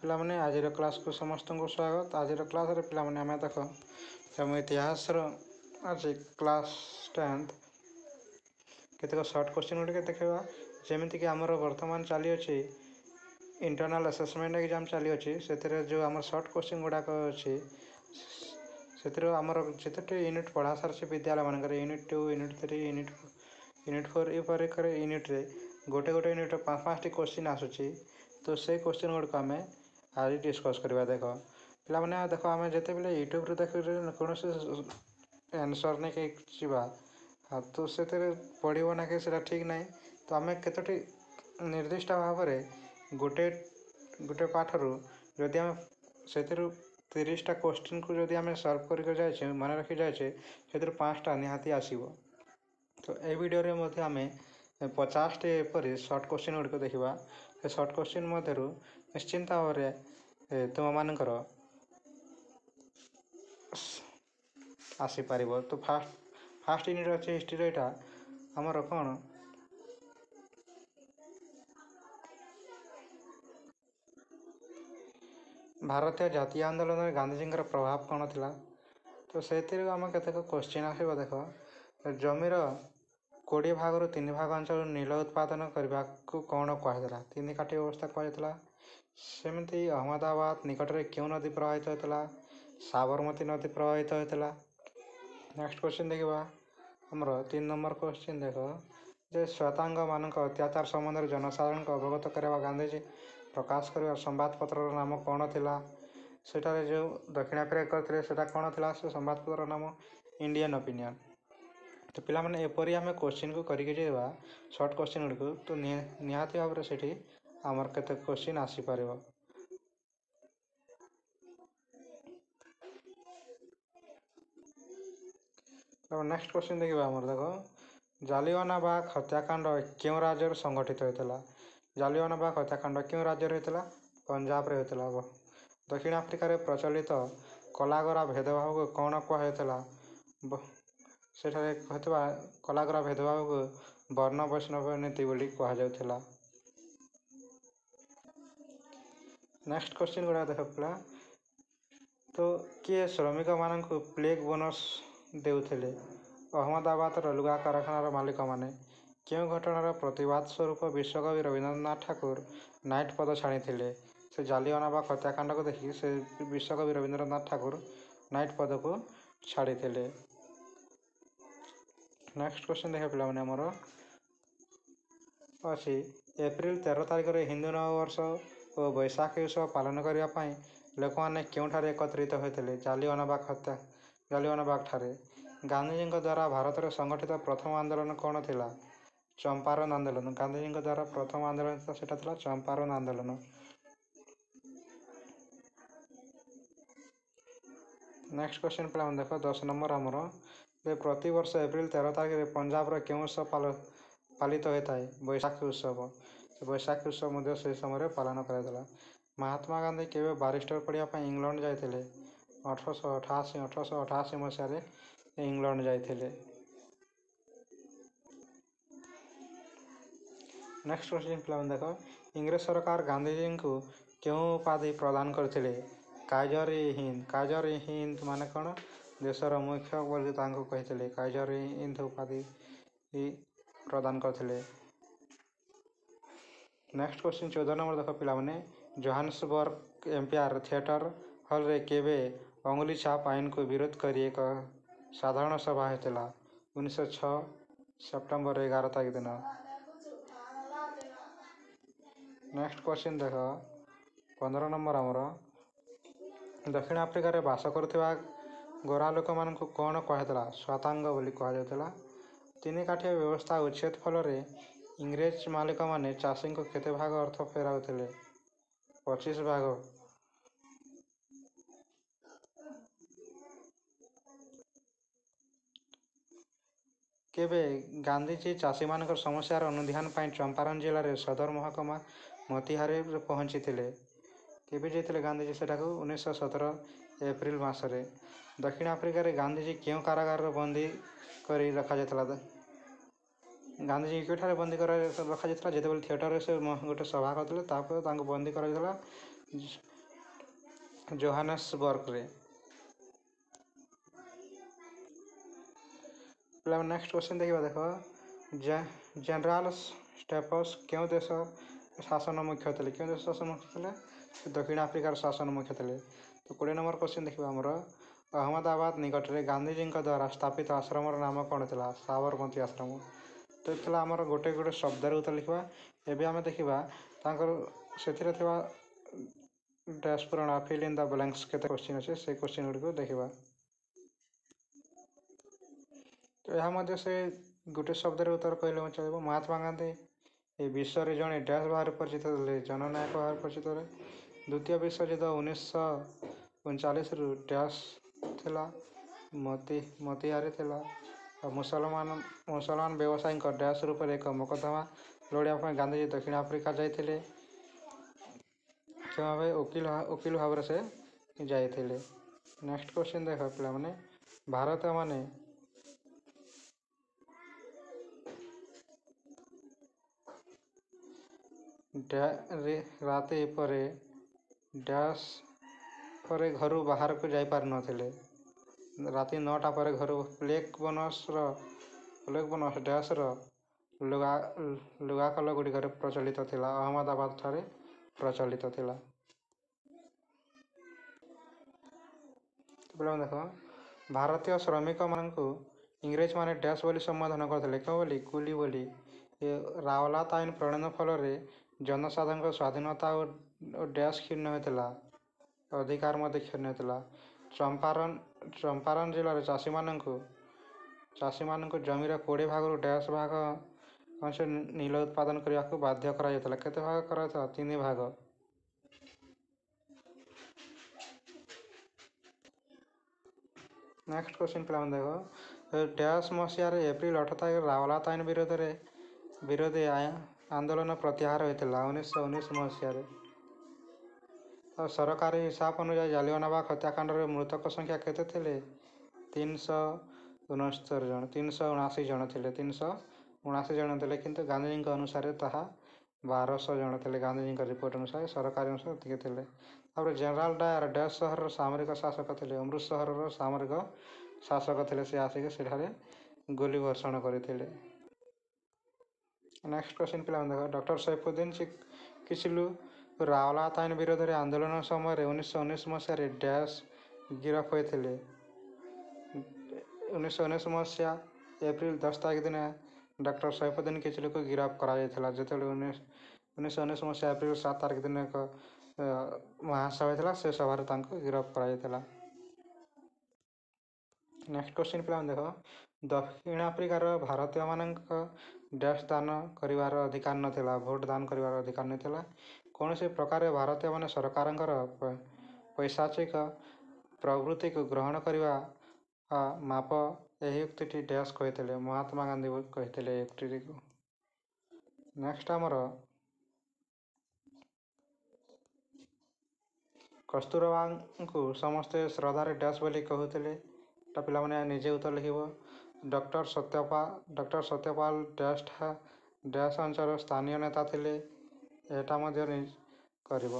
पिलामाने आज क्लास को समस्त को स्वागत। आज क्लास रे पिलामाने आमे देख हम इतिहास आज क्लास 10th केतक शॉर्ट क्वेश्चन गुटे देखा जमीक आमर वर्तमान चली अच्छी इंटरनल असेसमेंट एग्जाम चली अच्छी से जो आम शॉर्ट क्वेश्चन गुड़ाक अच्छी से आमर जिते यूनिट पढ़ा सारी विद्यालय मानक यूनिट 2 यूनिट 3 यूनिट 4 ये यूनिट रे गोटे गोटे यूनिट 5-5टी क्वेश्चन आसूची तो से क्वेश्चन गुड़िक आम आज डिस्कस करवा। देख पे देख आम जिते बेले यूट्यूब देख कौन आंसर नहीं कहीं हाँ तो से पढ़ो ना कि ठीक ना तो आम कतोटी निर्दिष्ट भाव में गोटे गोटे पाठर जदि आम से 30टा क्वेश्चन को जदि आम सल्व कर जाए मन रखी जाए से 5टा निहाती आसो। तो ये वीडियो में आम 50टी एपरी शॉर्ट क्वेश्चन गुड़िक देखा से शॉर्ट क्वेश्चन मध्य निश्चिंत भाव में तुम मानकर आसीपर। तो फास्ट यूनिट अच्छे हिस्ट्री यहाँ आमर कौन भारतीय जातीय आंदोलन में गांधीजी प्रभाव कौन थिला। तो से आम केतक क्वेश्चन आसो। देख जमीर 20 भाग 3 भाग अंचल नील उत्पादन करने को कौन कहला 3 काठी व्यवस्था कहला। सेमती अहमदाबाद निकट में क्यों नदी प्रवाहित होता साबरमती नदी प्रवाहित होता। नेक्स्ट क्वेश्चन देखा आमर 3 नंबर क्वेश्चन देख जे श्वेतांग मान अत्याचार संबंध जनसाधारण को अवगत करवा गांधीजी प्रकाश कर संवादपत्र नाम कौन थिला। सेठारे जो दक्षिण अफ्रिका करते कौन थिला से संवादपत्र नाम इंडियन ओपिनियन। तो पिला माने एपरी आम क्वेश्चन को करके जावा शॉर्ट क्वेश्चन गुड़िक तो निहाती भाव में से आमर केते क्वेश्चन आसीपर। नेक्स्ट क्वेश्चन देखा आमर देख जालियाना बाग हत्याकांड क्यों राज्य संगठित होता। जालियाना बाग हत्याकांड क्यों राज्य होता पंजाब रे होता। दक्षिण अफ्रिका रे प्रचलित कलागरा भेदभाव को कौन कहला सेठारे कहता कलागरा भेदभाव को वर्ण वैष्णव नीति बोली कहुला। नेक्स्ट क्वेश्चन गुड़ा देख पिला तो किए श्रमिक मान प्लेग बोनस देउथिले अहमदाबाद लुगा कारखानार मालिक माने क्यों घटनार प्रतिवाद स्वरूप विश्वकवि रवींद्रनाथ ठाकुर नाइट पद छाड़ी से जालियानाबाग हत्याकांड को देखिए से विश्वकवि रवींद्रनाथ ठाकुर नाइट पद को छाड़ी थे। नेक्स्ट क्वेश्चन देखा पे आमर अच्छी एप्रिल 13 तारिख में हिंदू नववर्ष और बैशाखी उत्सव पालन करने लोक मैंने क्योंठार एकत्रित होते जालियानाबाग ठारे। गांधीजी द्वारा भारत में संगठित प्रथम आंदोलन कौन थिला चंपारण आंदोलन। गांधीजी द्वारा प्रथम आंदोलन था चंपारण आंदोलन। नेक्स्ट क्वेश्चन पे देख 10 नंबर आमर प्रति वर्ष एप्रिल 13 तारिख में पंजाब क्यों उत्सव पालित होता है बैशाखी उत्सव। बैशाखी उत्सव से समय पालन कराइला। महात्मा गांधी केवे बारिस्टर पढ़ाई इंग्लैंड जाते 1888 मसीह इंग्लैंड जाते। नेक्स्ट क्वेश्चन पे देख इंग्रेज सरकार गांधीजी को क्यों उपाधि प्रदान करते काइजर हिंद। काइजर हिंद माने कौन देशर मुख्य बोली कहते काइजर हिंद उपाधि प्रदान करते। नेक्स्ट क्वेश्चन 14 नंबर देख पिलाने जोहान्सबर्ग एम्पायर थिएटर हॉल रे केवे अंगुली छाप आईन को विरोध कर एक साधारण सभा होता 1906 सेप्टेम्बर 11 तारीख दिन। नेक्स्ट क्वेश्चन देख 15 नंबर आमर दक्षिण अफ्रिका रे बास करुवा गोरा लोक मान कौन कहला श्वेतांग बोली कहला। 3 काठिया व्यवस्था उच्छेद फल इंग्रेज मालिक माने चाषी को केते भाग अर्थ फेराउथिले 25 भाग। केबे गांधीजी चाषी मान समस्यार अनुधान चंपारण जिले में सदर महकमा मोतिहारी पहुंची थे। केबे जाते गांधीजी से 1917 एप्रिल मसरे। दक्षिण अफ्रिका रे गांधीजी क्यों कारागार बंदी कर रखा जाता गांधीजी केठारे बंदी कर रखा जाता जिते थिएटर से गोटे सभा करते बंदी कर जोहान्सबर्गରେ। ପିଲାମାନେ ନେକ୍ସଟ କ୍ୱେଶ୍ଚିନ୍ ଦେଖିବା। ଦେଖ ଜେନେରାଲ ଷ୍ଟେପସ୍ କେଉଁ ଦେଶ ଶାସନ ମୁଖ୍ୟ ଥିଲେ? କେଉଁ ଦେଶ ଶାସନ ମୁଖ୍ୟ ଥିଲେ? ଦକ୍ଷିଣ ଆଫ୍ରିକାର ଶାସନ ମୁଖ୍ୟ ଥିଲେ। ତ 20 ନମ୍ବର କ୍ୱେଶ୍ଚିନ୍ ଦେଖିବା ଆମର ଅହମ୍ମଦାବାଦ ନିକଟରେ ଗାନ୍ଧୀଜୀଙ୍କ ଦ୍ୱାରା ସ୍ଥାପିତ ଆଶ୍ରମର ନାମ କ'ଣ ଥିଲା? ସାବରମତୀ ଆଶ୍ରମ। ତ ଥିଲା ଆମର ଗୋଟେ ଶବ୍ଦରେ ଉତ୍ତର ଲେଖିବା। ଏବେ ଆମେ ଦେଖିବା ତାଙ୍କର ସେଥିରେ ଥିବା ଡ୍ୟାସ୍ ପୂରଣ ଫିଲ୍ ଇନ୍ ଦ ବ୍ଲାଙ୍କ୍ସ କେତେ କ୍ୱେଶ୍ଚିନ୍ ଅଛି ସେ କ୍ୱେଶ୍ଚିନ୍ ଗୁଡ଼ିକୁ ଦେଖିବା। ତ ଏହା ମଧ୍ୟ ସେ ଗୋଟେ ଶବ୍ଦରେ ଉତ୍ତର କହିଲେ ଚଳିବ। ମହାତ୍ମା ଗାନ୍ଧୀ ଏ ବିଶ୍ୱରେ ଜଣେ ଡ୍ୟାସ୍ ଭାବରେ ପରିଚିତ ଥିଲେ? ଜନନାୟକ ଭାବରେ ପରିଚିତ ଥିଲେ। ଦ୍ୱିତୀୟ ବିଶ୍ୱଯୁଦ୍ଧ 1939ରୁ ଡ୍ୟାସ୍ ଥିଲା? ମତିହାରେ ଥିଲା। ମୁସଲମାନ ବ୍ୟବସାୟୀଙ୍କ ଡ୍ୟାସ୍ ରୂପରେ ଏକ ମକଦ୍ଦମା ଲଢ଼ିବା ପାଇଁ ଗାନ୍ଧୀଜୀ ଦକ୍ଷିଣ ଆଫ୍ରିକା ଯାଇଥିଲେ? କେଉଁ ଭାବେ? ଓକିଲ ଭାବରେ ସେ ଯାଇଥିଲେ। ନେକ୍ସଟ କ୍ୱେଶ୍ଚିନ୍ ଦେଖ ପିଲାମାନେ ଭାରତୀୟମାନେ ରାତି ପରେ ଡ୍ୟାସ୍ ପରେ ଘରୁ ବାହାରକୁ ଯାଇପାରିନଥିଲେ? ରାତି 9ଟା ପରେ ଘରୁ ପ୍ଲେକ୍ ବୋନସ୍ ଡ୍ୟାସ୍ର ଲୁଗାକଲ ଗୁଡ଼ିକରେ ପ୍ରଚଳିତ ଥିଲା? ଅହମ୍ମଦାବାଦ ଠାରେ ପ୍ରଚଳିତ ଥିଲା। ପିଲାମାନେ ଦେଖ ଭାରତୀୟ ଶ୍ରମିକମାନଙ୍କୁ ଇଂରେଜମାନେ ଡ୍ୟାସ୍ ବୋଲି ସମ୍ବୋଧନ କରୁଥିଲେ? କେଉଁ ବୋଲି? କୁଲି ବୋଲି। ରାଓଲାତ ଆଇନ ପ୍ରଣୟନ ଫଳରେ ଜନସାଧାରଣଙ୍କ ସ୍ୱାଧୀନତା ଓ ଡ୍ୟାସ୍ କ୍ଷୁଣ୍ଣ ହୋଇଥିଲା? ଅଧିକାର ମଧ୍ୟ କ୍ଷୁଣ୍ଣ ହୋଇଥିଲା। ଚମ୍ପାରନ୍ ଜିଲ୍ଲାରେ ଚାଷୀମାନଙ୍କୁ ଜମିର 20 ଭାଗରୁ ଡ୍ୟାସ୍ ଭାଗ ଅଂଶ ନୀଳ ଉତ୍ପାଦନ କରିବାକୁ ବାଧ୍ୟ କରାଯାଇଥିଲା? କେତେ ଭାଗ କରାଯାଇଥିଲା? 3 ଭାଗ। ନେକ୍ସଟ କ୍ୱେଶ୍ଚିନ୍ ପିଲାମାନେ ଦେଖ ଡ୍ୟାସ୍ ମସିହାରେ ଏପ୍ରିଲ 8 ତାରିଖରେ ରାଓଲାତ ଆଇନ ବିରୋଧୀ ଆନ୍ଦୋଳନ ପ୍ରତ୍ୟାହାର ହୋଇଥିଲା? 1919 ମସିହାରେ। ସରକାରୀ ହିସାବ ଅନୁଯାୟୀ ଜାଲିଆନାବାଗ ହତ୍ୟାକାଣ୍ଡରେ ମୃତକ ସଂଖ୍ୟା କେତେ ଥିଲେ? 379 ଜଣ ଥିଲେ। 379 ଜଣ ଥିଲେ, କିନ୍ତୁ ଗାନ୍ଧୀଜୀଙ୍କ ଅନୁସାରେ ତାହା 1200 ଜଣ ଥିଲେ। ଗାନ୍ଧୀଜୀଙ୍କ ରିପୋର୍ଟ ଅନୁସାରେ, ସରକାରୀ ଅନୁସାରେ ଏତିକି ଥିଲେ। ତାପରେ ଜେନେରାଲ ଡାୟାର ଡ୍ୟାସ୍ ସହରର ସାମରିକ ଶାସକ ଥିଲେ? ଅମୃତସରର ସାମରିକ ଶାସକ ଥିଲେ। ସେ ଆସିକି ସେଠାରେ ଗୁଲି ବର୍ଷଣ କରିଥିଲେ। ନେକ୍ସଟ କ୍ୱେଶ୍ଚିନ୍ ପିଲାମାନେ ଦେଖ ଡକ୍ଟର ସୈଫୁଦ୍ଦିନ କିଚିଲୁ ରାଓଲାତ ଆଇନ ବିରୋଧରେ ଆନ୍ଦୋଳନ ସମୟରେ 1919 ମସିହାରେ ଡ୍ୟାସ୍ ଗିରଫ ହୋଇଥିଲେ? 1919 ମସିହା ଏପ୍ରିଲ 10 ତାରିଖ ଦିନ ଡକ୍ଟର ସୈଫୁଦ୍ଦିନ କିଚିଲୁକୁ ଗିରଫ କରାଯାଇଥିଲା। ଯେତେବେଳେ 1919 ମସିହା ଏପ୍ରିଲ 7 ତାରିଖ ଦିନ ଏକ ମହାସଭା ହୋଇଥିଲା, ସେ ସଭାରେ ତାଙ୍କୁ ଗିରଫ କରାଯାଇଥିଲା। ନେକ୍ସଟ କ୍ୱେଶ୍ଚିନ୍ ପିଲାମାନେ ଦେଖ ଦକ୍ଷିଣ ଆଫ୍ରିକାର ଭାରତୀୟମାନଙ୍କ ଡ୍ୟାସ୍ ଦାନ କରିବାର ଅଧିକାର ନଥିଲା? ଭୋଟ ଦାନ କରିବାର ଅଧିକାର ନଥିଲା? କୌଣସି ପ୍ରକାରେ ଭାରତୀୟମାନେ ସରକାରଙ୍କର ପୈଶାଚିକ ପ୍ରବୃତ୍ତିକୁ ଗ୍ରହଣ କରିବା ମାପ ଏହି ଉକ୍ତିଟି ଡ୍ୟାସ୍ କହିଥିଲେ? ମହାତ୍ମା ଗାନ୍ଧୀ କହିଥିଲେ ଏହି ଉକ୍ତିଟିକୁ। ନେକ୍ସଟ ଆମର କସ୍ତୁରବାଙ୍କୁ ସମସ୍ତେ ଶ୍ରଦ୍ଧାରେ ଡ୍ୟାସ୍ ବୋଲି କହୁଥିଲେ? ତା ପିଲାମାନେ ନିଜେ ଉତ୍ତର ଲେଖିବ। ଡକ୍ଟର ସତ୍ୟପାଲ ଡ୍ୟାସ୍ ଅଞ୍ଚଳର ସ୍ଥାନୀୟ ନେତା ଥିଲେ? ଏଟା ମଧ୍ୟ କରିବ।